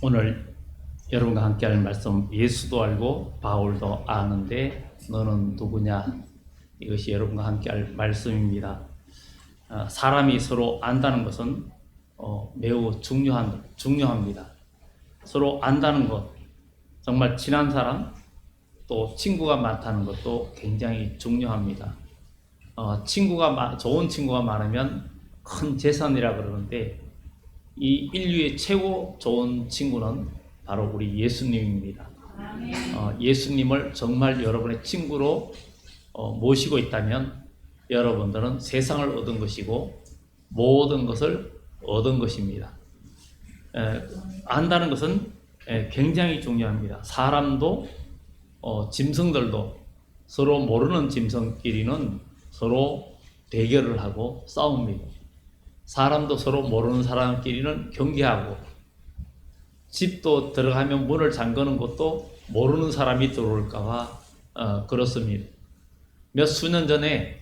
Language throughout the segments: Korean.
오늘 여러분과 함께 할 말씀, 예수도 알고 바울도 아는데 너는 누구냐? 이것이 여러분과 함께 할 말씀입니다. 사람이 서로 안다는 것은 매우 중요합니다. 서로 안다는 것, 정말 친한 사람, 또 친구가 많다는 것도 굉장히 중요합니다. 좋은 친구가 많으면 큰 재산이라 그러는데, 이 인류의 최고 좋은 친구는 바로 우리 예수님입니다. 예수님을 정말 여러분의 친구로 모시고 있다면 여러분들은 세상을 얻은 것이고 모든 것을 얻은 것입니다. 안다는 것은 굉장히 중요합니다. 사람도 짐승들도 서로 모르는 짐승끼리는 서로 대결을 하고 싸웁니다. 사람도 서로 모르는 사람끼리는 경계하고, 집도 들어가면 문을 잠그는 것도 모르는 사람이 들어올까봐 그렇습니다. 수년 전에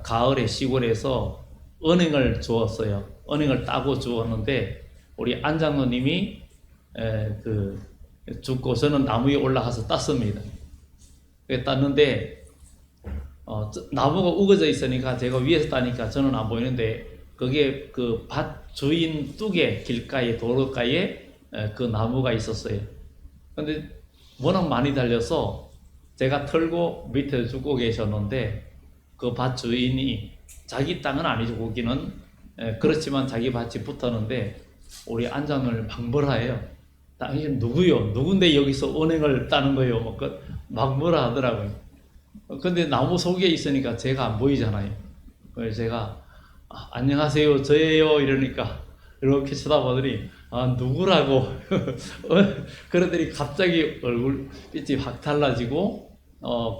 가을에 시골에서 은행을 주었어요. 은행을 따고 주었는데 우리 안장로님이 죽고 저는 나무 위에 올라가서 땄습니다. 땄는데 나무가 우거져 있으니까 제가 위에서 따니까 저는 안 보이는데, 그게 그 밭 주인 뚝에 길가에 도로가에 그 나무가 있었어요. 근데 워낙 많이 달려서 제가 털고 밑에 죽고 계셨는데, 그 밭 주인이 자기 땅은 아니죠, 거기는. 그렇지만 자기 밭이 붙었는데 우리 안장을 막 뭐라 해요. 당신 누구요? 누군데 여기서 은행을 따는 거요? 막 뭐라 하더라고요. 근데 나무 속에 있으니까 제가 안 보이잖아요. 그래서 제가 안녕하세요, 저예요 이러니까 이렇게 쳐다보더니 누구라고 그러더니 갑자기 얼굴빛이 확 달라지고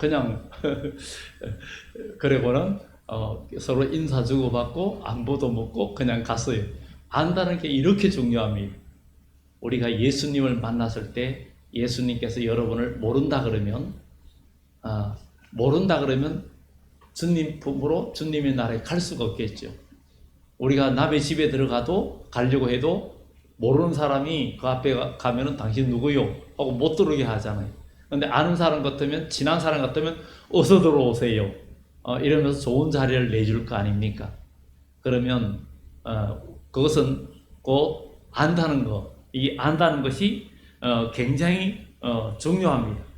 그냥 그래고는 서로 인사 주고받고 안부도 묻고 그냥 갔어요. 안다는 게 이렇게 중요합니다. 우리가 예수님을 만났을 때 예수님께서 여러분을 모른다 그러면 주님 품으로 주님의 나라에 갈 수가 없겠죠. 우리가 남의 집에 들어가도 가려고 해도 모르는 사람이 그 앞에 가면은 당신 누구요? 하고 못 들어오게 하잖아요. 근데 아는 사람 같으면, 친한 사람 같으면 어서 들어오세요. 이러면서 좋은 자리를 내줄 거 아닙니까? 그러면 그것은 곧 안다는 것, 이 안다는 것이 굉장히 중요합니다.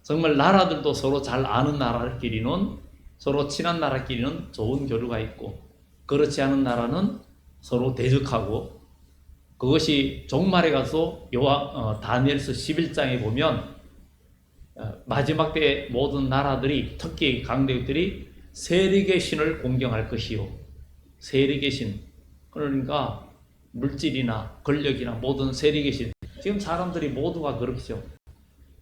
정말 나라들도 서로 잘 아는 나라끼리는, 서로 친한 나라끼리는 좋은 교류가 있고, 그렇지 않은 나라는 서로 대적하고, 그것이 종말에 가서 다니엘서 11장에 보면 마지막 때 모든 나라들이, 특히 강대국들이 세력의 신을 공경할 것이요. 세력의 신, 그러니까 물질이나 권력이나 모든 세력의 신, 지금 사람들이 모두가 그렇죠.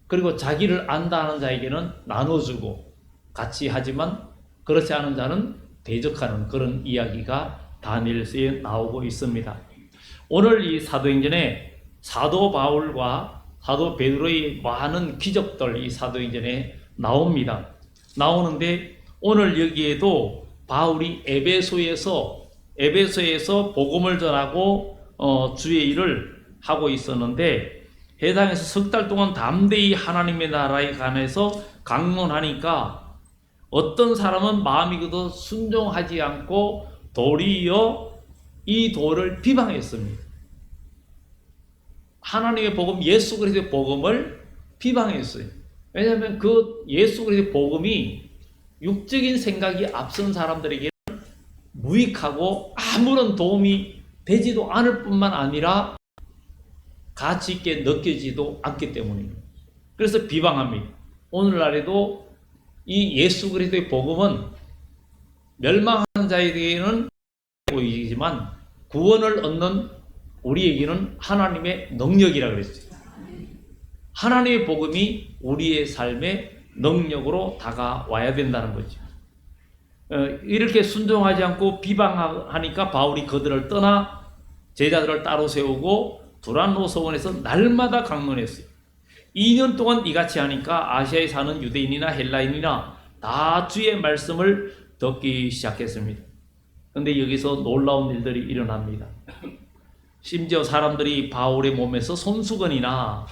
그리고 자기를 안다 하는 자에게는 나눠주고 같이 하지만 그렇지 않은 자는 대적하는 그런 이야기가 다니엘서에 나오고 있습니다. 오늘 이 사도행전에 사도 바울과 사도 베드로의 많은 기적들, 이 사도행전에 나오는데, 오늘 여기에도 바울이 에베소에서 복음을 전하고 주의 일을 하고 있었는데, 해당에서 석 달 동안 담대히 하나님의 나라에 관해서 강론하니까 어떤 사람은 마음이 그도 순종하지 않고 도리어 이 도를 비방했습니다. 하나님의 복음, 예수 그리스도의 복음을 비방했어요. 왜냐하면 그 예수 그리스도의 복음이 육적인 생각이 앞선 사람들에게는 무익하고 아무런 도움이 되지도 않을 뿐만 아니라 가치 있게 느껴지지도 않기 때문입니다. 그래서 비방합니다. 오늘날에도 이 예수 그리스도의 복음은 멸망하는 자에게는 보이지만 구원을 얻는 우리에게는 하나님의 능력이라 그랬어요. 하나님의 복음이 우리의 삶의 능력으로 다가와야 된다는 거죠. 이렇게 순종하지 않고 비방하니까 바울이 그들을 떠나 제자들을 따로 세우고 두란노 서원에서 날마다 강론했어요. 2년 동안 이같이 하니까 아시아에 사는 유대인이나 헬라인이나 다 주의 말씀을 듣기 시작했습니다. 그런데 여기서 놀라운 일들이 일어납니다. 심지어 사람들이 바울의 몸에서 손수건이나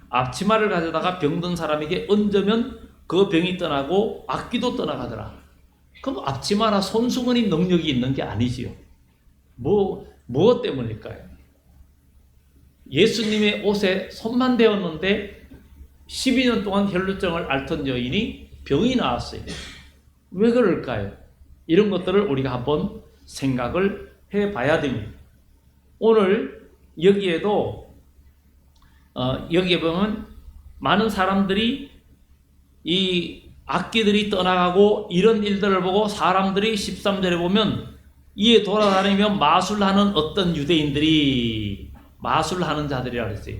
앞치마를 가져다가 병든 사람에게 얹으면 그 병이 떠나고 악귀도 떠나가더라. 그럼 앞치마나 손수건이 능력이 있는 게 아니지요. 무엇 때문일까요? 예수님의 옷에 손만 대었는데 12년 동안 혈루증을 앓던 여인이 병이 나았어요. 왜 그럴까요? 이런 것들을 우리가 한번 생각을 해봐야 됩니다. 오늘 여기에도 여기에 보면 많은 사람들이 이 악기들이 떠나가고 이런 일들을 보고 사람들이 13절에 보면 이에 돌아다니며 마술하는 어떤 유대인들이 마술하는 자들이라고 했어요.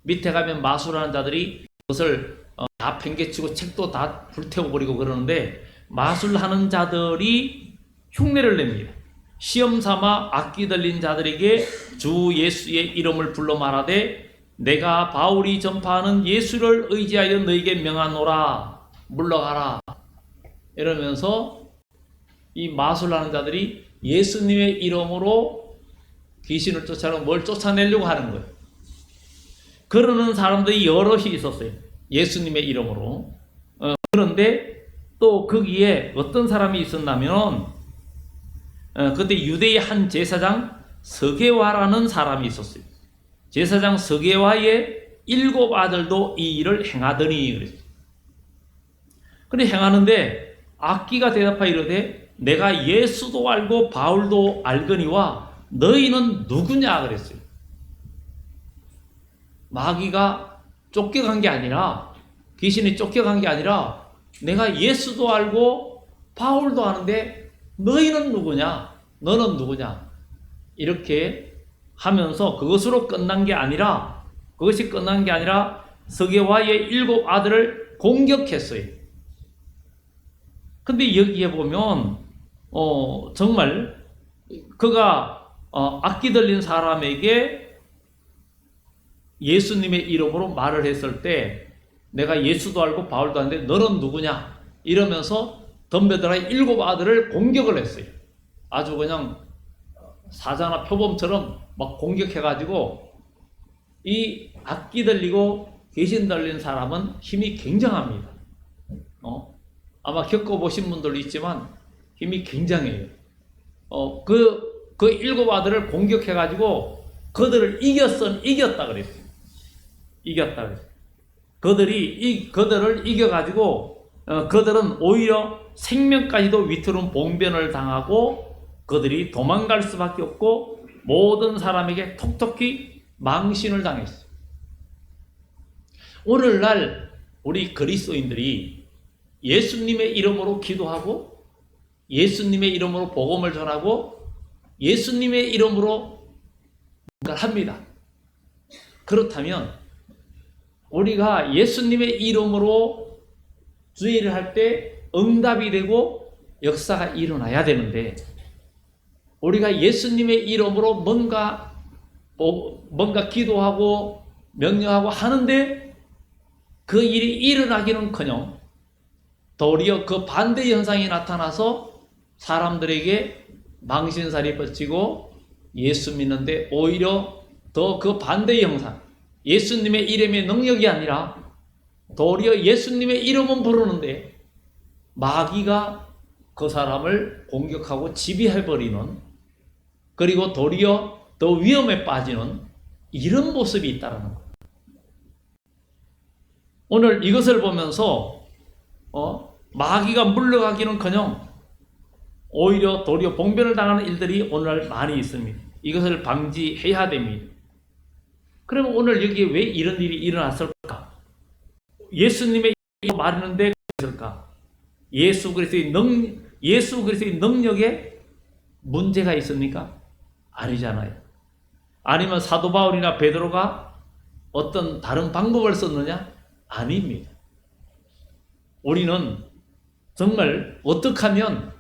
밑에 가면 마술하는 자들이 그것을 다 팽개치고 책도 다 불태워버리고 그러는데 마술하는 자들이 흉내를 냅니다. 시험삼아 악기 들린 자들에게 주 예수의 이름을 불러 말하되 내가 바울이 전파하는 예수를 의지하여 너에게 명하노라 물러가라 이러면서 이 마술하는 자들이 예수님의 이름으로 귀신을 쫓아내고 뭘 쫓아내려고 하는 거예요. 그러는 사람들이 여럿이 있었어요. 예수님의 이름으로. 그런데 또 거기에 어떤 사람이 있었냐면 그때 유대의 한 제사장 서게와라는 사람이 있었어요. 제사장 서게와의 7 아들도 이 일을 행하더니 그랬어요. 근데 행하는데 악기가 대답하여 이르되 내가 예수도 알고 바울도 알거니와 너희는 누구냐 그랬어요. 마귀가 쫓겨간 게 아니라 귀신이 쫓겨간 게 아니라 내가 예수도 알고 바울도 아는데 너희는 누구냐? 너는 누구냐? 이렇게 하면서 그것으로 끝난 게 아니라 그것이 끝난 게 아니라 서게와의 7 아들을 공격했어요. 근데 여기에 보면 정말 그가 악기 들린 사람에게 예수님의 이름으로 말을 했을 때 내가 예수도 알고 바울도 아는데 너는 누구냐? 이러면서 덤벼들어 7 아들을 공격을 했어요. 아주 그냥 사자나 표범처럼 막 공격해가지고 이 악기 들리고 귀신 들린 사람은 힘이 굉장합니다. 아마 겪어보신 분들도 있지만 힘이 굉장해요. 그 7 아들을 공격해가지고 그들을 이겼다 그랬어요. 이겼다 그랬어요. 그들을 이겨가지고 그들은 오히려 생명까지도 위태로운 봉변을 당하고 그들이 도망갈 수밖에 없고 모든 사람에게 톡톡히 망신을 당했어요. 오늘날 우리 그리스도인들이 예수님의 이름으로 기도하고 예수님의 이름으로 복음을 전하고 예수님의 이름으로 뭔가를 합니다. 그렇다면 우리가 예수님의 이름으로 주의를 할 때 응답이 되고 역사가 일어나야 되는데 우리가 예수님의 이름으로 뭔가 기도하고 명령하고 하는데 그 일이 일어나기는커녕 도리어 그 반대 현상이 나타나서 사람들에게 망신살이 뻗치고 예수 믿는데 오히려 더 그 반대의 형상 예수님의 이름의 능력이 아니라 도리어 예수님의 이름은 부르는데 마귀가 그 사람을 공격하고 지배해버리는 그리고 도리어 더 위험에 빠지는 이런 모습이 있다는 거예요. 오늘 이것을 보면서 마귀가 물러가기는커녕 오히려 도리어 봉변을 당하는 일들이 오늘 많이 있습니다. 이것을 방지해야 됩니다. 그러면 오늘 여기에 왜 이런 일이 일어났을까? 예수님의 이름으로 말하는데 그랬을까? 예수 그리스도의 능력에 문제가 있습니까? 아니잖아요. 아니면 사도 바울이나 베드로가 어떤 다른 방법을 썼느냐? 아닙니다. 우리는 정말 어떻게 하면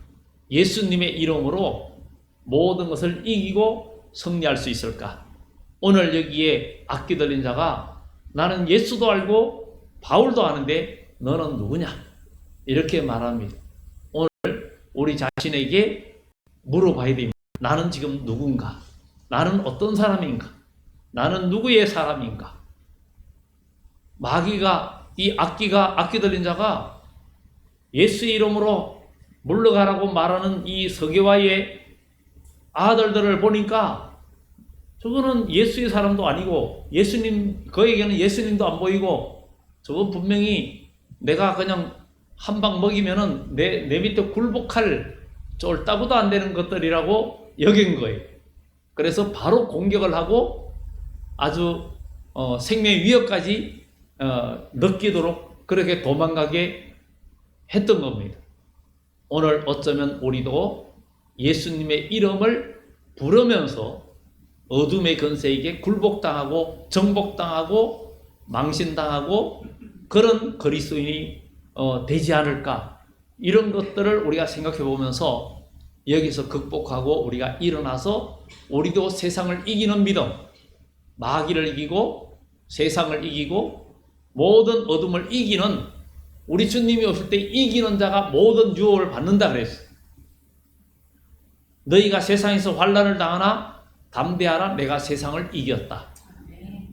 예수님의 이름으로 모든 것을 이기고 승리할 수 있을까? 오늘 여기에 악기 들린 자가 나는 예수도 알고 바울도 아는데 너는 누구냐? 이렇게 말합니다. 오늘 우리 자신에게 물어봐야 됩니다. 나는 지금 누군가? 나는 어떤 사람인가? 나는 누구의 사람인가? 마귀가, 이 악기 들린 자가 예수의 이름으로 물러가라고 말하는 이 서기와의 아들들을 보니까 저거는 예수의 사람도 아니고 그에게는 예수님도 안 보이고 저건 분명히 내가 그냥 한 방 먹이면은 내 밑에 굴복할 쫄따구도 안 되는 것들이라고 여긴 거예요. 그래서 바로 공격을 하고 아주 생명의 위협까지 느끼도록 그렇게 도망가게 했던 겁니다. 오늘 어쩌면 우리도 예수님의 이름을 부르면서 어둠의 권세에게 굴복당하고 정복당하고 망신당하고 그런 그리스도인이 되지 않을까, 이런 것들을 우리가 생각해 보면서 여기서 극복하고 우리가 일어나서 우리도 세상을 이기는 믿음, 마귀를 이기고 세상을 이기고 모든 어둠을 이기는, 우리 주님이 오실 때 이기는 자가 모든 유혹을 받는다 그랬어요. 너희가 세상에서 환난을 당하나 담대하라, 내가 세상을 이겼다.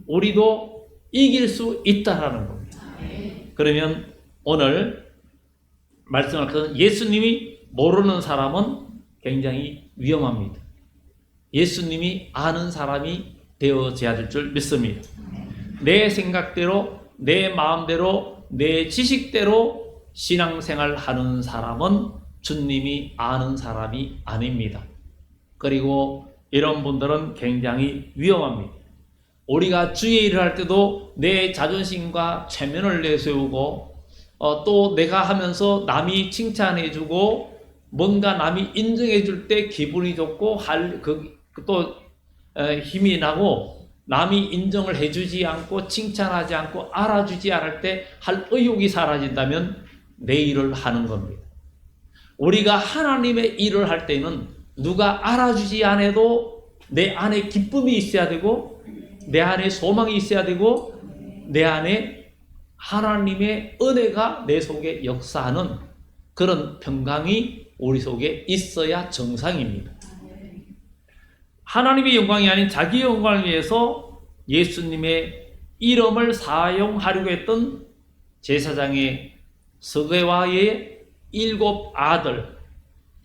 우리도 이길 수 있다라는 겁니다. 그러면 오늘 말씀할 것은 예수님이 모르는 사람은 굉장히 위험합니다. 예수님이 아는 사람이 되어져야 될 줄 믿습니다. 내 생각대로, 내 마음대로, 내 지식대로 신앙생활 하는 사람은 주님이 아는 사람이 아닙니다. 그리고 이런 분들은 굉장히 위험합니다. 우리가 주의 일을 할 때도 내 자존심과 체면을 내세우고 또 내가 하면서 남이 칭찬해주고 뭔가 남이 인정해줄 때 기분이 좋고 또 힘이 나고, 남이 인정을 해주지 않고 칭찬하지 않고 알아주지 않을 때 할 의욕이 사라진다면 내 일을 하는 겁니다. 우리가 하나님의 일을 할 때는 누가 알아주지 않아도 내 안에 기쁨이 있어야 되고, 내 안에 소망이 있어야 되고, 내 안에 하나님의 은혜가 내 속에 역사하는 그런 평강이 우리 속에 있어야 정상입니다. 하나님의 영광이 아닌 자기의 영광을 위해서 예수님의 이름을 사용하려고 했던 제사장의 서게와의 7 아들,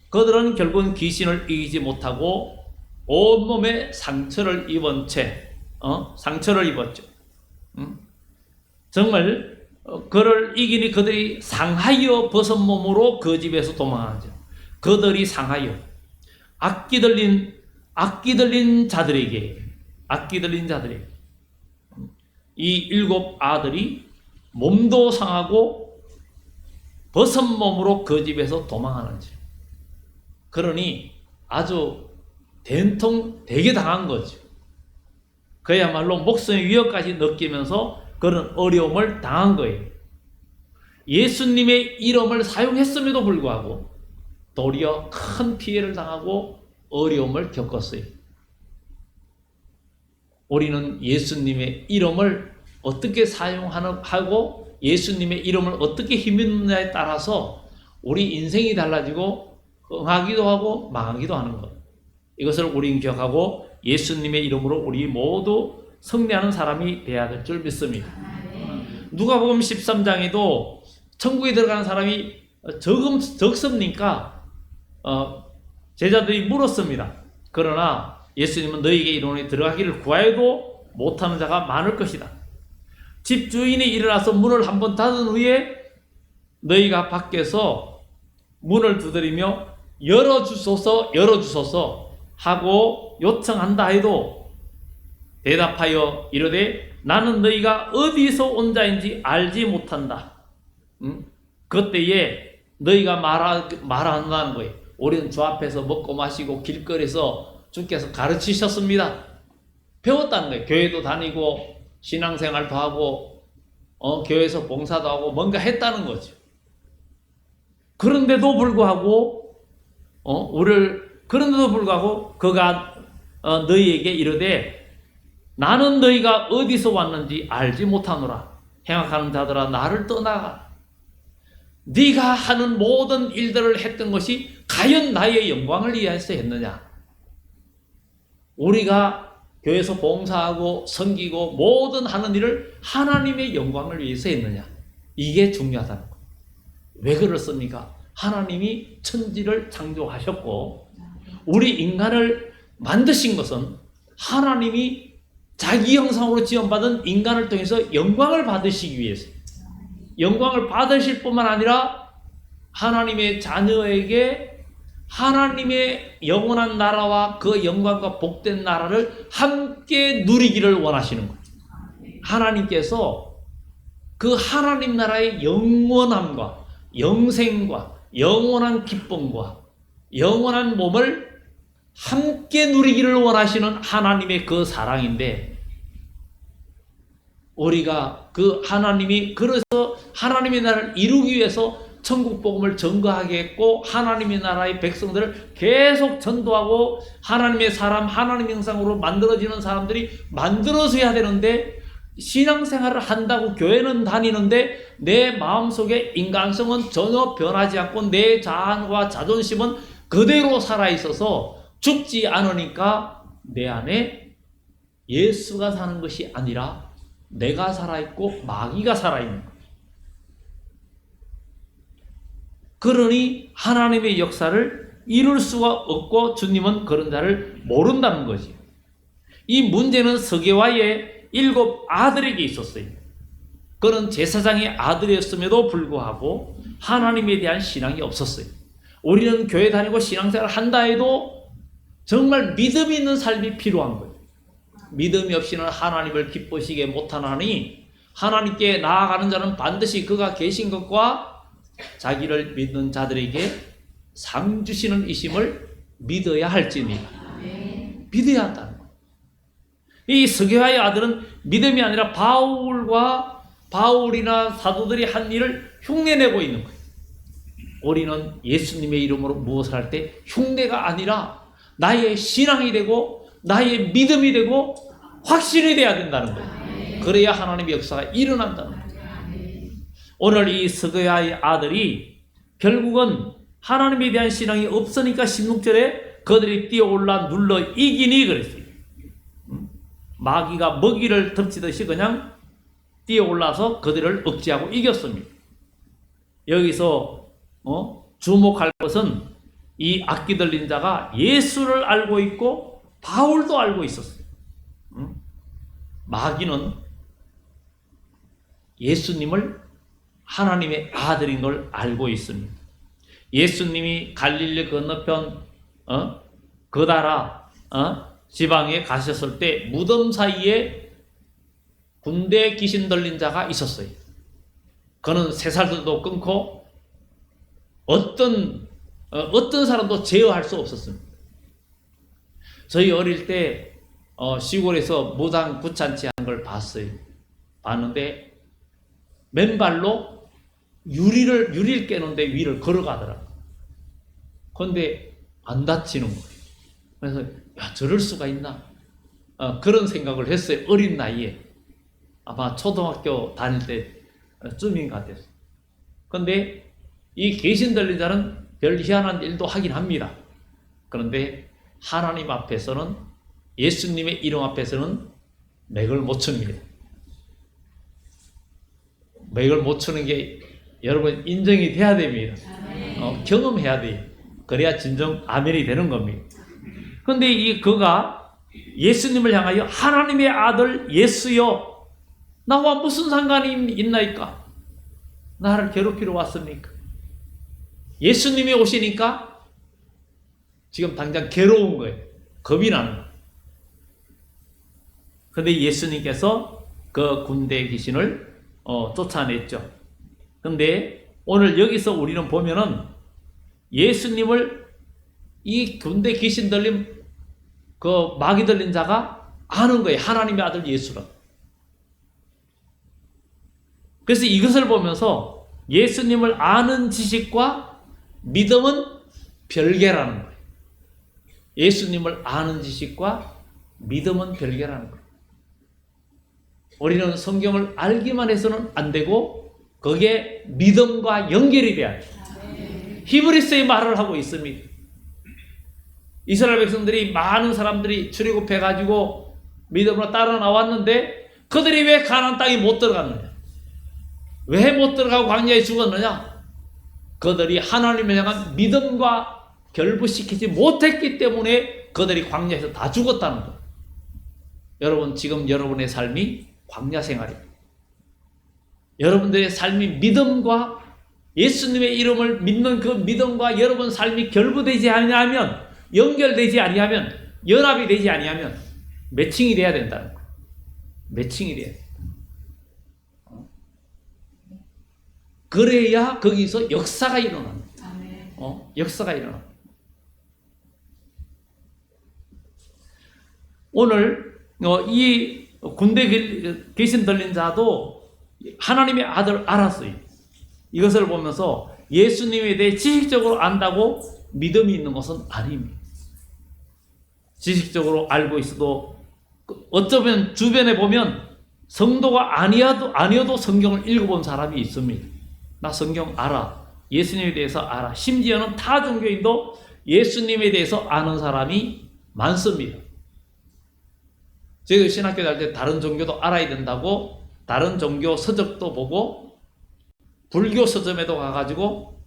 그들은 결국은 귀신을 이기지 못하고 온몸에 상처를 입은 채 상처를 입었죠. 정말 그를 이기니 그들이 상하여 벗은 몸으로 그 집에서 도망하죠. 그들이 상하여 악기 들린 자들에게 이 7 아들이 몸도 상하고 벗은 몸으로 그 집에서 도망하는지, 그러니 아주 되게 당한 거죠. 그야말로 목숨의 위협까지 느끼면서 그런 어려움을 당한 거예요. 예수님의 이름을 사용했음에도 불구하고 도리어 큰 피해를 당하고 어려움을 겪었어요. 우리는 예수님의 이름을 어떻게 사용하고 예수님의 이름을 어떻게 힘입느냐에 따라서 우리 인생이 달라지고 흥하기도 하고 망하기도 하는 것, 이것을 우리는 기억하고 예수님의 이름으로 우리 모두 승리하는 사람이 되어야 될 줄 믿습니다. 누가복음 13장에도 천국에 들어가는 사람이 적습니까? 제자들이 물었습니다. 그러나 예수님은 너희에게 이르노니 들어가기를 구하여도 못하는 자가 많을 것이다. 집주인이 일어나서 문을 한번 닫은 후에 너희가 밖에서 문을 두드리며 열어주소서 하고 요청한다 해도 대답하여 이르되 나는 너희가 어디서 온 자인지 알지 못한다. 그때에 너희가 말한다는 거예요. 우리는 주 앞에서 먹고 마시고 길거리에서 주께서 가르치셨습니다. 배웠다는 거예요. 교회도 다니고 신앙생활도 하고 교회에서 봉사도 하고 뭔가 했다는 거죠. 그런데도 불구하고 그가 너희에게 이르되 나는 너희가 어디서 왔는지 알지 못하노라. 행악하는 자들아 나를 떠나가. 네가 하는 모든 일들을 했던 것이 과연 나의 영광을 위해서 했느냐? 우리가 교회에서 봉사하고 섬기고 모든 하는 일을 하나님의 영광을 위해서 했느냐? 이게 중요하다는 거예요. 왜 그렇습니까? 하나님이 천지를 창조하셨고 우리 인간을 만드신 것은 하나님이 자기 형상으로 지원받은 인간을 통해서 영광을 받으시기 위해서, 영광을 받으실 뿐만 아니라 하나님의 자녀에게 하나님의 영원한 나라와 그 영광과 복된 나라를 함께 누리기를 원하시는 거예요. 하나님께서 그 하나님 나라의 영원함과 영생과 영원한 기쁨과 영원한 몸을 함께 누리기를 원하시는 하나님의 그 사랑인데, 우리가 그 하나님이 그래서 하나님의 나라를 이루기 위해서 천국 복음을 전거하게 했고 하나님의 나라의 백성들을 계속 전도하고 하나님의 사람, 하나님 형상으로 만들어지는 사람들이 만들어져야 되는데, 신앙생활을 한다고 교회는 다니는데 내 마음속에 인간성은 전혀 변하지 않고 내 자아와 자존심은 그대로 살아있어서 죽지 않으니까 내 안에 예수가 사는 것이 아니라 내가 살아있고 마귀가 살아있는 거예요. 그러니 하나님의 역사를 이룰 수가 없고 주님은 그런 자를 모른다는 거지. 이 문제는 서게와의 7 아들에게 있었어요. 그는 제사장의 아들이었음에도 불구하고 하나님에 대한 신앙이 없었어요. 우리는 교회 다니고 신앙생활을 한다 해도 정말 믿음이 있는 삶이 필요한 거예요. 믿음이 없이는 하나님을 기쁘시게 못하나니 하나님께 나아가는 자는 반드시 그가 계신 것과 자기를 믿는 자들에게 상 주시는 이심을 믿어야 할지니라. 믿어야 한다는 거예요. 이 스게와의 아들은 믿음이 아니라 바울이나 사도들이 한 일을 흉내내고 있는 거예요. 우리는 예수님의 이름으로 무엇을 할 때 흉내가 아니라 나의 신앙이 되고 나의 믿음이 되고 확신이 돼야 된다는 거예요. 그래야 하나님의 역사가 일어난다는 거예요. 오늘 이 스게와의 아들이 결국은 하나님에 대한 신앙이 없으니까 16절에 그들이 뛰어올라 눌러 이기니 그랬어요. 마귀가 먹이를 덮치듯이 그냥 뛰어올라서 그들을 억제하고 이겼습니다. 여기서 주목할 것은 이 악기 들린 자가 예수를 알고 있고 바울도 알고 있었어요. 마귀는 예수님을 하나님의 아들인 걸 알고 있습니다. 예수님이 갈릴리 건너편 그다라 지방에 가셨을 때 무덤 사이에 군대 귀신 들린 자가 있었어요. 그는 새살들도 끊고 어떤 사람도 제어할 수 없었습니다. 저희 어릴 때 시골에서 무당 구찬치 하는 걸 봤는데 맨발로 유리를 깨는데 위를 걸어가더라고요. 그런데 안 다치는 거예요. 그래서 야, 저럴 수가 있나? 그런 생각을 했어요. 어린 나이에. 아마 초등학교 다닐 때쯤인 것 같았어요. 그런데 이 귀신 들린 자는 별 희한한 일도 하긴 합니다. 그런데 하나님 앞에서는, 예수님의 이름 앞에서는 맥을 못 칩니다. 맥을 못 치는 게 여러분 인정이 돼야 됩니다. 경험해야 돼요. 그래야 진정 아멘이 되는 겁니다. 그런데 그가 예수님을 향하여 하나님의 아들 예수여, 나와 무슨 상관이 있나이까? 나를 괴롭히러 왔습니까? 예수님이 오시니까 지금 당장 괴로운 거예요. 겁이 나는 거예요. 그런데 예수님께서 그 군대 귀신을 쫓아냈죠. 그런데 오늘 여기서 우리는 보면은 예수님을 이 군대 귀신 들린 그 마귀 들린 자가 아는 거예요. 하나님의 아들 예수를. 그래서 이것을 보면서 예수님을 아는 지식과 믿음은 별개라는 거예요. 예수님을 아는 지식과 믿음은 별개라는 거예요. 우리는 성경을 알기만 해서는 안 되고 거기에 믿음과 연결이 돼야 돼요. 히브리서의 말을 하고 있습니다. 이스라엘 백성들이 많은 사람들이 출애굽해가지고 믿음으로 따라 나왔는데 그들이 왜 가나안 땅에 못 들어갔느냐? 왜 못 들어가고 광야에 죽었느냐? 그들이 하나님을 향한 믿음과 결부시키지 못했기 때문에 그들이 광야에서 다 죽었다는 거예요. 여러분, 지금 여러분의 삶이 광야 생활입니다. 여러분들의 삶이 믿음과 예수님의 이름을 믿는 그 믿음과 여러분 삶이 결부되지 아니하면, 연결되지 아니하면, 연합이 되지 아니하면 매칭이 돼야 된다는 거예요. 매칭이 돼야 돼요. 그래야 거기서 역사가 일어납니다. 역사가 일어납니다. 오늘 이 군대 귀신 들린 자도 하나님의 아들 알았어요. 이것을 보면서 예수님에 대해 지식적으로 안다고 믿음이 있는 것은 아닙니다. 지식적으로 알고 있어도 어쩌면 주변에 보면 성도가 아니어도 성경을 읽어본 사람이 있습니다. 나 성경 알아. 예수님에 대해서 알아. 심지어는 타 종교인도 예수님에 대해서 아는 사람이 많습니다. 저희도 신학교 다닐 때 다른 종교도 알아야 된다고 다른 종교 서적도 보고 불교 서점에도 가가지고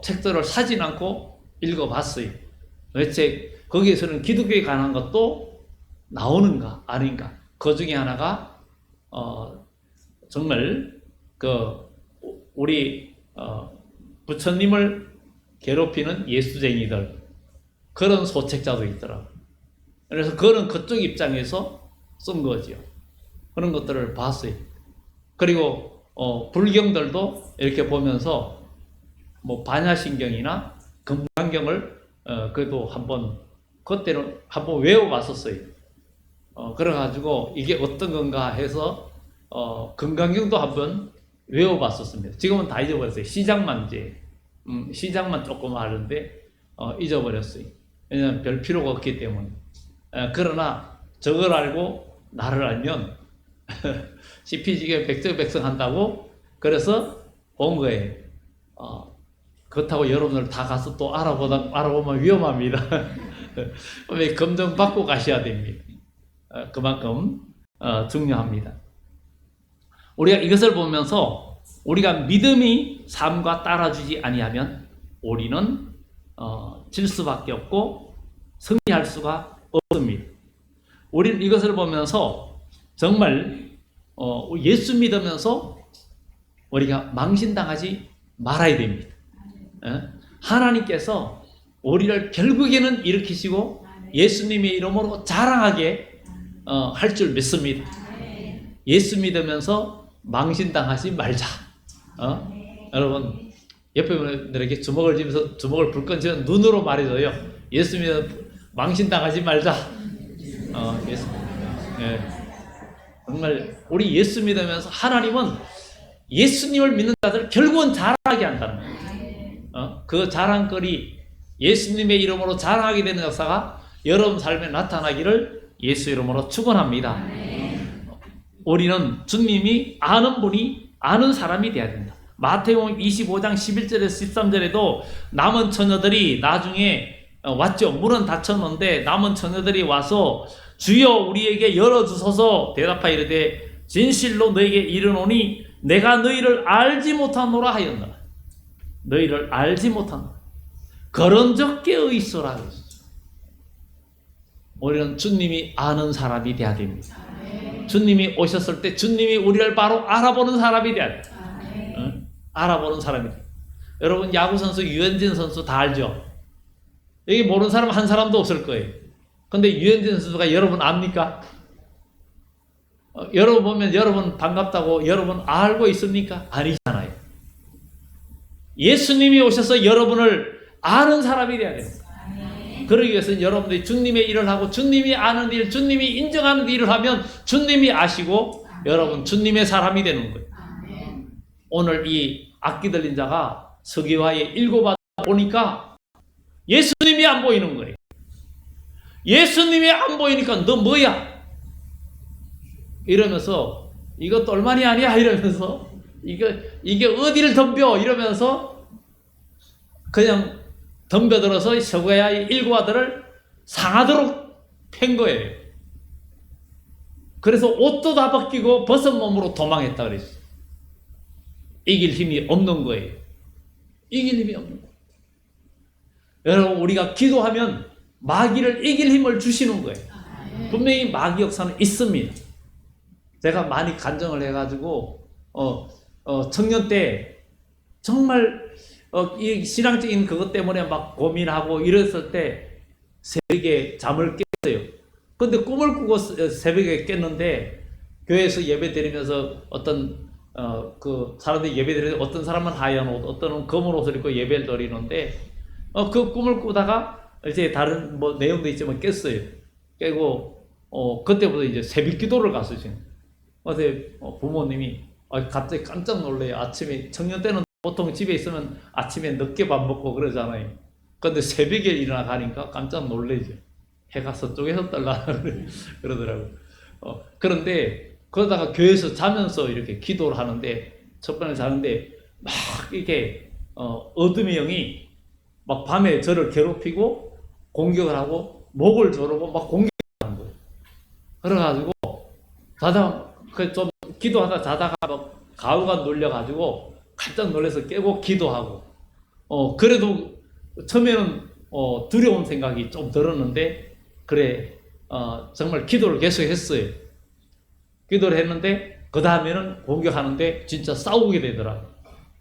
책들을 사진 않고 읽어봤어요. 도대체 거기에서는 기독교에 관한 것도 나오는가 아닌가. 그 중에 하나가 정말 우리 부처님을 괴롭히는 예수쟁이들, 그런 소책자도 있더라고요. 그래서 그런 그쪽 입장에서 쓴 거죠. 그런 것들을 봤어요. 그리고 불경들도 이렇게 보면서 뭐 반야신경이나 금강경을 그래도 그때는 한번 외워봤었어요. 그래가지고 이게 어떤 건가 해서 금강경도 한번 외워봤었습니다. 지금은 다 잊어버렸어요. 시작만 조금 아는데 잊어버렸어요. 왜냐하면 별 필요가 없기 때문에. 그러나 저걸 알고 나를 알면 시피지게 백정백성 한다고 그래서 본 거예요. 그렇다고 여러분들 다 가서 또 알아보면 위험합니다. 검증받고 가셔야 됩니다. 그만큼 중요합니다. 우리가 이것을 보면서 우리가 믿음이 삶과 따라주지 아니하면 우리는 질 수밖에 없고 승리할 수가 없습니다. 우리는 이것을 보면서 정말 예수 믿으면서 우리가 망신당하지 말아야 됩니다. 하나님께서 우리를 결국에는 일으키시고 예수님의 이름으로 자랑하게 할 줄 믿습니다. 예수 믿으면서 망신당하지 말자. 여러분 옆에 분들에게 주먹을 쥐면서 주먹을 불끈 쥐면 눈으로 말해줘요. 예수 믿으면 망신당하지 말자. 정말 우리 예수 믿으면서 하나님은 예수님을 믿는 자들 결국은 자랑하게 한다는 거예요. 그 자랑거리, 예수님의 이름으로 자랑하게 되는 역사가 여러분 삶에 나타나기를 예수 이름으로 축원합니다. 우리는 주님이 아는 분이 아는 사람이 되어야 된다. 마태복음 25장 11절에서 13절에도 남은 처녀들이 나중에 왔죠. 문은 닫혔는데 남은 처녀들이 와서 주여 우리에게 열어주소서 대답하여 이르되 진실로 너에게 이르노니 내가 너희를 알지 못하노라 하였노라. 너희를 알지 못하노라. 그런 적게 의있어라. 우리는 주님이 아는 사람이 되어야 됩니다. 주님이 오셨을 때 주님이 우리를 바로 알아보는 사람이 되어야 돼요. 알아보는 사람이 돼요. 여러분 야구 선수 유현진 선수 다 알죠? 여기 모르는 사람 한 사람도 없을 거예요. 근데 유현진 선수가 여러분 압니까? 여러분 보면 여러분 반갑다고 여러분 알고 있습니까? 아니잖아요. 예수님이 오셔서 여러분을 아는 사람이 돼야 됩니다. 그러기 위해서는 여러분들이 주님의 일을 하고 주님이 아는 일, 주님이 인정하는 일을 하면 주님이 아시고 여러분 주님의 사람이 되는 거예요. 오늘 이 악기 들린 자가 서기와에 읽어봐 보니까 예수님이 안 보이는 거예요. 예수님이 안 보이니까 너 뭐야? 이러면서 이것도 얼마니 아니야? 이러면서 이게 어디를 덤벼? 이러면서 그냥 덤벼들어서 서가야의 7 아들을 상하도록 팬 거예요. 그래서 옷도 다 벗기고 벗은 몸으로 도망했다 그랬어요. 이길 힘이 없는 거예요. 이길 힘이 없는 거예요. 여러분, 우리가 기도하면 마귀를 이길 힘을 주시는 거예요. 분명히 마귀 역사는 있습니다. 제가 많이 간증을 해가지고 청년 때 정말 이 신앙적인 그것 때문에 막 고민하고 이랬을 때 새벽에 잠을 깼어요. 근데 꿈을 꾸고 새벽에 깼는데, 교회에서 예배 드리면서 어떤 그 사람들이 예배 드리는데 어떤 사람은 하얀 옷, 어떤 검은 옷을 입고 예배를 드리는데 그 꿈을 꾸다가 이제 다른 뭐 내용도 있지만 깼어요. 깨고 그때부터 이제 새벽 기도를 갔어요. 어제 부모님이 갑자기 깜짝 놀래요. 아침에, 청년 때는 보통 집에 있으면 아침에 늦게 밥 먹고 그러잖아요. 근데 새벽에 일어나 가니까 깜짝 놀래죠. 해가 서쪽에서 떨라 그러더라고요. 그런데 그러다가 교회에서 자면서 이렇게 기도를 하는데, 첫 번에 자는데 막 이렇게 어둠의 영이 막 밤에 저를 괴롭히고 공격을 하고 목을 조르고 막 공격하는 거예요. 그래가지고 자다가 좀 기도하다 자다가 막 가루가 눌려가지고 깜짝 놀라서 깨고 기도하고, 그래도 처음에는 두려운 생각이 좀 들었는데, 그래 정말 기도를 계속 했어요. 기도를 했는데 그 다음에는 공격하는데 진짜 싸우게 되더라고요.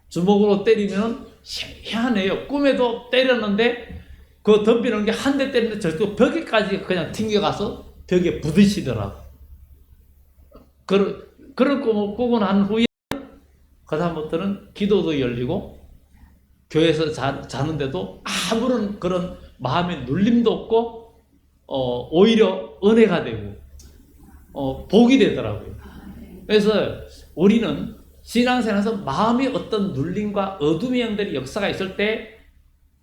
주먹으로 때리면 희한해요. 꿈에도 때렸는데 그 덤비는 게 한 대 때리는데 저쪽 벽에까지 그냥 튕겨가서 벽에 부딪히더라고요. 그런 꿈을 꾸고 난 후에 그 다음부터는 기도도 열리고 교회에서 자는데도 아무런 그런 마음의 눌림도 없고 오히려 은혜가 되고 복이 되더라고요. 그래서 우리는 신앙생활에서 마음의 어떤 눌림과 어둠의 영들의 역사가 있을 때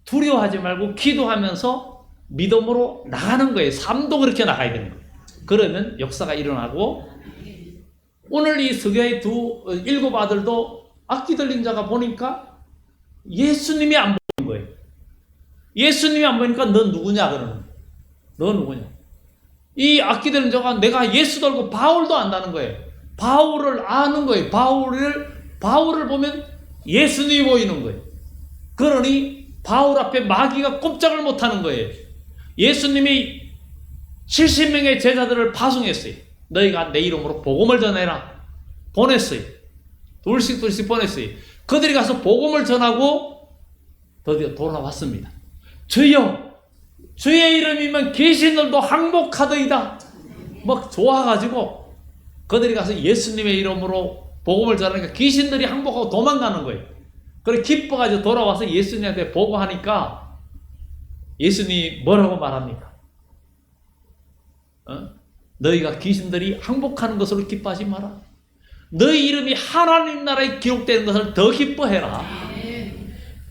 두려워하지 말고 기도하면서 믿음으로 나가는 거예요. 삶도 그렇게 나가야 되는 거예요. 그러면 역사가 일어나고, 오늘 이 서가의 7 아들도 악기 들린 자가 보니까 예수님이 안 보이는 거예요. 예수님이 안 보이니까 너 누구냐 그러는 거예요. 너 누구냐. 이 악기 들린 자가 내가 예수도 알고 바울도 안다는 거예요. 바울을 아는 거예요. 바울을 보면 예수님이 보이는 거예요. 그러니 바울 앞에 마귀가 꼼짝을 못하는 거예요. 예수님이 70명의 제자들을 파송했어요. 너희가 내 이름으로 복음을 전해라. 보냈어요. 둘씩 보냈어요. 그들이 가서 복음을 전하고 드디어 돌아왔습니다. 주여, 주의 이름이면 귀신들도 항복하더이다. 막 좋아가지고 그들이 가서 예수님의 이름으로 복음을 전하니까 귀신들이 항복하고 도망가는 거예요. 그래 기뻐가지고 돌아와서 예수님한테 보고하니까 예수님이 뭐라고 말합니까? 너희가 귀신들이 항복하는 것으로 기뻐하지 마라. 너희 이름이 하나님 나라에 기록되는 것을 더 기뻐해라.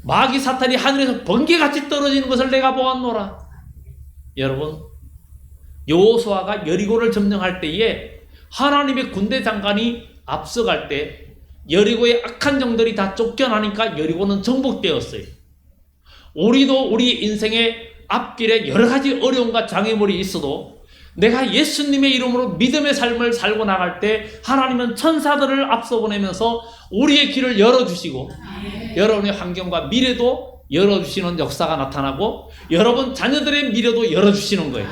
마귀 사탄이 하늘에서 번개같이 떨어지는 것을 내가 보았노라. 여러분, 여호수아가 여리고를 점령할 때에 하나님의 군대 장관이 앞서갈 때 여리고의 악한 종들이 다 쫓겨나니까 여리고는 정복되었어요. 우리도 우리 인생의 앞길에 여러 가지 어려움과 장애물이 있어도 내가 예수님의 이름으로 믿음의 삶을 살고 나갈 때 하나님은 천사들을 앞서 보내면서 우리의 길을 열어주시고 여러분의 환경과 미래도 열어주시는 역사가 나타나고 여러분 자녀들의 미래도 열어주시는 거예요.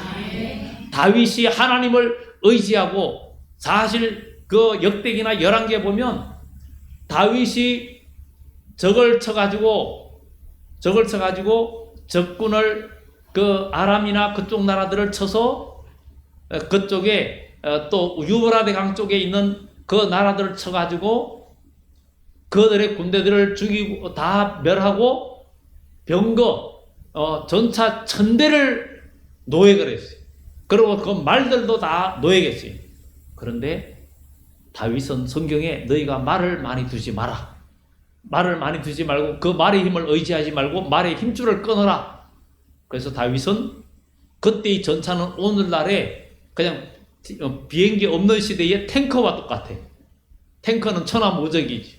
다윗이 하나님을 의지하고, 사실 그 역대기나 열왕기에 보면 다윗이 적을 쳐가지고 적군을 그 아람이나 그쪽 나라들을 쳐서 그쪽에 또 유브라데 강 쪽에 있는 그 나라들을 쳐가지고 그들의 군대들을 죽이고 다 멸하고 병거 전차 1000대를 노획을 했어요. 그리고 그 말들도 다 노획했어요. 그런데 다윗은 성경에 너희가 말을 많이 두지 마라. 말을 많이 두지 말고 그 말의 힘을 의지하지 말고 말의 힘줄을 끊어라. 그래서 다윗은 그때의 전차는 오늘날에 그냥 비행기 없는 시대의 탱커와 똑같아. 탱커는 천하무적이지.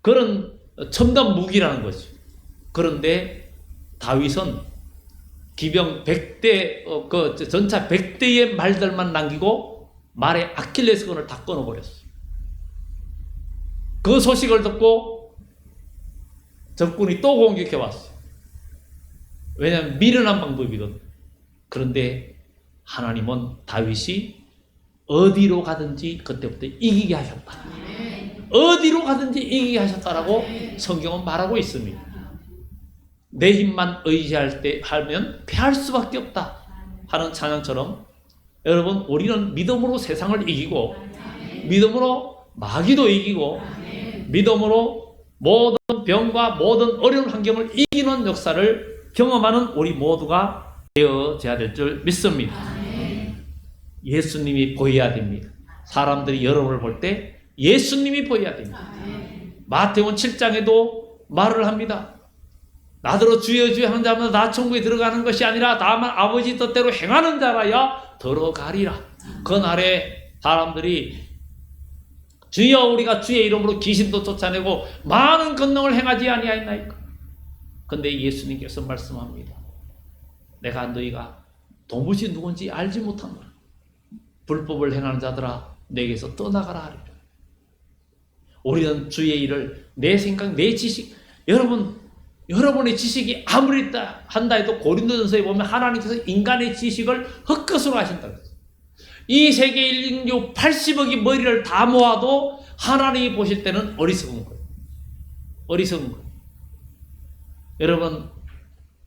그런 첨단 무기라는 거죠. 그런데 다윗은 기병 100대, 전차 100대의 말들만 남기고 말의 아킬레스건을 다 끊어버렸어요. 그 소식을 듣고 적군이 또 공격해 왔어요. 왜냐하면 미련한 방법이거든. 그런데 하나님은 다윗이 어디로 가든지 그때부터 이기게 하셨다. 어디로 가든지 이기게 하셨다라고 성경은 말하고 있습니다. 내 힘만 의지할 때 하면 패할 수밖에 없다 하는 찬양처럼 여러분, 우리는 믿음으로 세상을 이기고 믿음으로 마귀도 이기고 믿음으로 모든 병과 모든 어려운 환경을 이기는 역사를 경험하는 우리 모두가 되어져야 될 줄 믿습니다. 예수님이 보여야 됩니다. 사람들이 여러분을 볼 때 예수님이 보여야 됩니다. 마태복음 7장에도 말을 합니다. 나더러 주여 주여 하는 자마다 나 천국에 들어가는 것이 아니라 다만 아버지 뜻대로 행하는 자라야 들어가리라. 그날에 사람들이 주여 우리가 주의 이름으로 귀신도 쫓아내고 많은 권능을 행하지 아니하였나이까. 근데 예수님께서 말씀합니다. 내가 너희가 도무지 누군지 알지 못한다. 불법을 행하는 자들아 내게서 떠나가라 하리라. 우리는 주의 일을 내 생각, 내 지식, 여러분의 지식이 아무리 한다 해도 고린도전서에 보면 하나님께서 인간의 지식을 헛것으로 하신다고 했어요. 이 세계 인류 80억의 머리를 다 모아도 하나님이 보실 때는 어리석은 거예요. 어리석은 거예요. 여러분,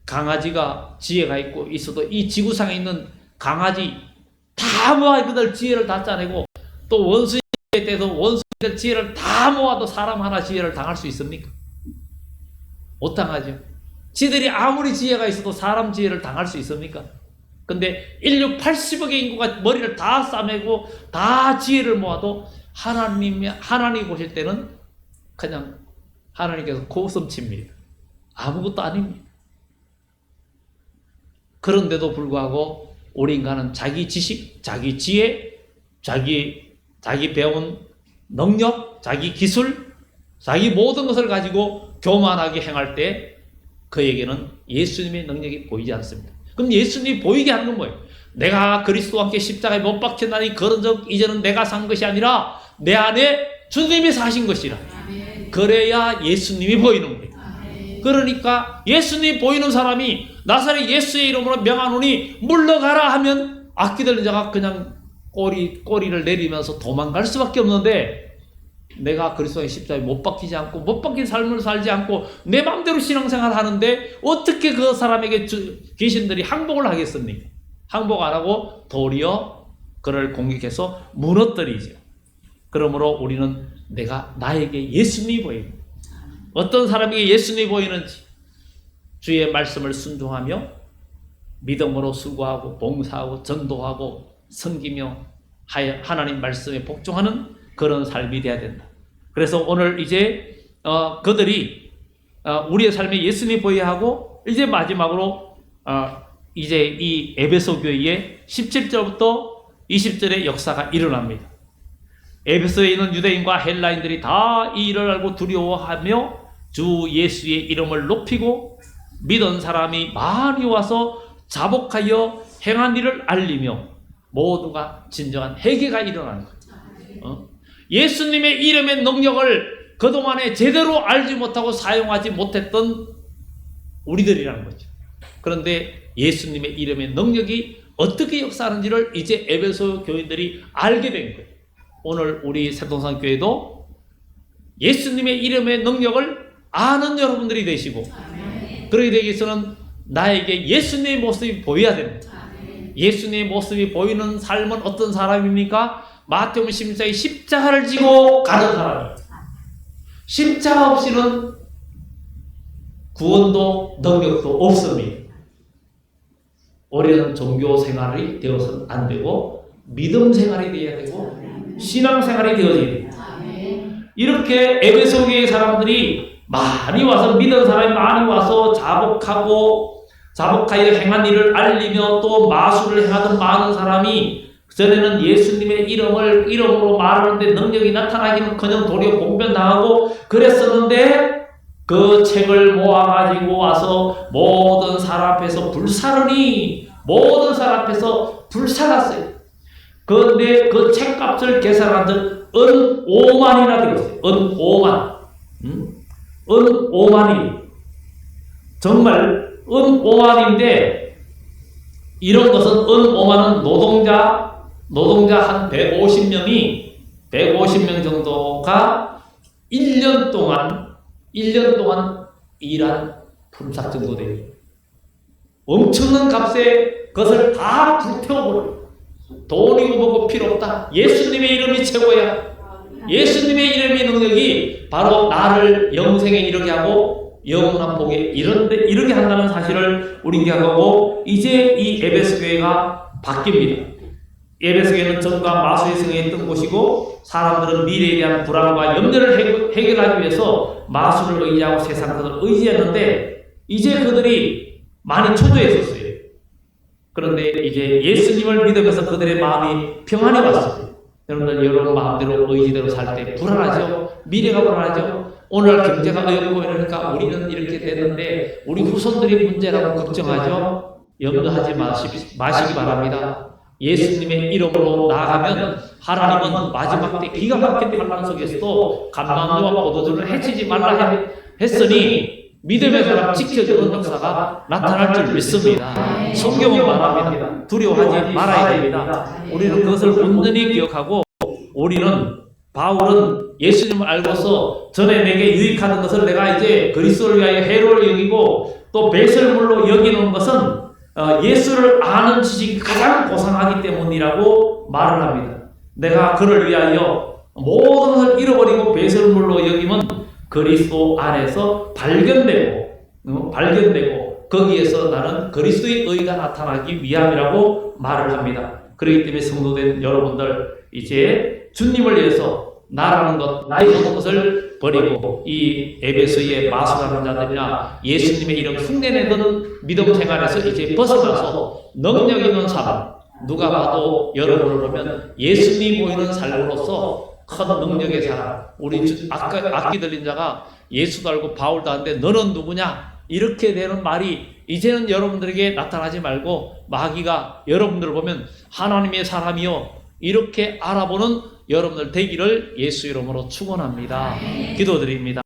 강아지가 지혜가 있어도 이 지구상에 있는 강아지 다 모아 그들 지혜를 다 짜내고 또 원수에 대해서 원수들 지혜를 다 모아도 사람 하나 지혜를 당할 수 있습니까? 못 당하죠. 지들이 아무리 지혜가 있어도 사람 지혜를 당할 수 있습니까? 근데 인류 80억의 인구가 머리를 다 싸매고 다 지혜를 모아도 하나님이 보실 때는 그냥 하나님께서 고슴칩니다. 아무것도 아닙니다. 그런데도 불구하고 우리 인간은 자기 지식, 자기 지혜, 자기 배운 능력, 자기 기술, 자기 모든 것을 가지고 교만하게 행할 때 그에게는 예수님의 능력이 보이지 않습니다. 그럼 예수님이 보이게 하는 건 뭐예요? 내가 그리스도와 함께 십자가에 못 박혔나니 그런 적 이제는 내가 산 것이 아니라 내 안에 주님이 사신 것이라. 그래야 예수님이 보이는 거예요. 그러니까 예수님이 보이는 사람이 나사렛 예수의 이름으로 명하노니 물러가라 하면 악기들은 자가 그냥 꼬리를 내리면서 도망갈 수밖에 없는데 내가 그리스도의 십자가에 못 박히지 않고 못 박힌 삶을 살지 않고 내 마음대로 신앙생활을 하는데 어떻게 그 사람에게 귀신들이 항복을 하겠습니까? 항복 안 하고 도리어 그를 공격해서 무너뜨리죠. 그러므로 우리는 나에게 예수님이 보입니다. 어떤 사람에게 예수님이 보이는지 주의 말씀을 순종하며 믿음으로 수고하고 봉사하고 전도하고 섬기며 하나님 말씀에 복종하는 그런 삶이 되어야 된다. 그래서 오늘 이제 그들이 우리의 삶에 예수님이 보여야 하고 이제 마지막으로 이제 이 에베소 교회의 17절부터 20절의 역사가 일어납니다. 에베소에 있는 유대인과 헬라인들이 다 이 일을 알고 두려워하며 주 예수의 이름을 높이고 믿은 사람이 많이 와서 자복하여 행한 일을 알리며 모두가 진정한 회개가 일어나는 거예요. 예수님의 이름의 능력을 그동안에 제대로 알지 못하고 사용하지 못했던 우리들이라는 거죠. 그런데 예수님의 이름의 능력이 어떻게 역사하는지를 이제 에베소 교인들이 알게 된 거예요. 오늘 우리 새동산 교회도 예수님의 이름의 능력을 아는 여러분들이 되시고 그러기 되기 위해서는 나에게 예수님의 모습이 보여야 됩니다. 예수님의 모습이 보이는 삶은 어떤 사람입니까? 마태복음 16장에 십자가를 지고 가는 사람. 십자가 없이는 구원도 능력도 없습니다. 우리는 종교 생활이 되어서는 안 되고 믿음 생활이 되어야 되고 신앙 생활이 되어야 됩니다. 이렇게 에베소 교회 사람들이 많이 와서 믿은 사람이 많이 와서 자복하여 행한 일을 알리며 또 마술을 행하던 많은 사람이 전에는 예수님의 이름으로 말하는데 능력이 나타나기는커녕 도리어 봉변당하고 그랬었는데 그 책을 모아가지고 와서 모든 사람 앞에서 불사르니 모든 사람 앞에서 불살았어요. 그런데 그 책값을 계산한 적 은 5만이나 들었어요. 은 5만. 은 5만이. 정말 은 5만인데 이런 것은 은 5만은 노동자 한 150명 정도가 1년 동안 일한 품삯 정도 돼요. 엄청난 값에 그것을 다 불태워버려요. 돈이고 뭐고 필요 없다. 예수님의 이름이 최고야. 예수님의 이름의 능력이 바로 나를 영생에 이르게 하고 영원한 복에 이르게 한다는 사실을 우리 기억하고 이제 이 에베소 교회가 바뀝니다. 에베소 교회는 전과 마수의 성에 있던 곳이고 사람들은 미래에 대한 불안과 염려를 해결하기 위해서 마수를 의지하고 세상 것을 의지했는데 이제 그들이 많이 초조했었어요. 그런데 이제 예수님을 믿으면서 그들의 마음이 평안해 왔어요. 여러분들 여러분 마음대로 의지대로 살 때 불안하죠? 미래가 불안하죠? 오늘 경제가 어렵고 이러니까 우리는 이렇게 됐는데 우리 후손들이 문제라고 걱정하죠? 염려하지 마시기 바랍니다. 예수님의 이름으로 나아가면 하나님은 마지막 때 기가 막힌 환난 속에서도 감람류와 포도주를 해치지 말라 했으니 믿음의 사람 지켜주는 역사가 나타날 줄 믿습니다. 성경은 말합니다. 두려워하지 말아야 됩니다. 우리는 그것을 온전히 기억하고 우리는 바울은 예수님을 알고서 전에 내게 유익하는 것을 내가 이제 그리스도를 위하여 해로를 여기고 또 배설물로 여기는 것은 예수를 아는 지식이 가장 고상하기 때문이라고 말을 합니다. 내가 그를 위하여 모든 것을 잃어버리고 배설물로 여기면 그리스도 안에서 발견되고 거기에서 나는 그리스도의 의가 나타나기 위함이라고 말을 합니다. 그렇기 때문에 성도된 여러분들 이제 주님을 위해서 나라는 것, 나의 모든 것을 버리고 이 에베소의 마술하는 자들이나 예수님의 이름 흉내내던 믿음 생활에서 이제 벗어나서 능력 있는 사람, 누가 봐도 여러분을 보면 예수님 보이는 삶으로서 큰 능력의 사람. 우리 악기 들린 자가 예수도 알고 바울도 아는데 너는 누구냐? 이렇게 되는 말이 이제는 여러분들에게 나타나지 말고 마귀가 여러분들을 보면 하나님의 사람이요 이렇게 알아보는 여러분들 되기를 예수 이름으로 축원합니다. 기도드립니다.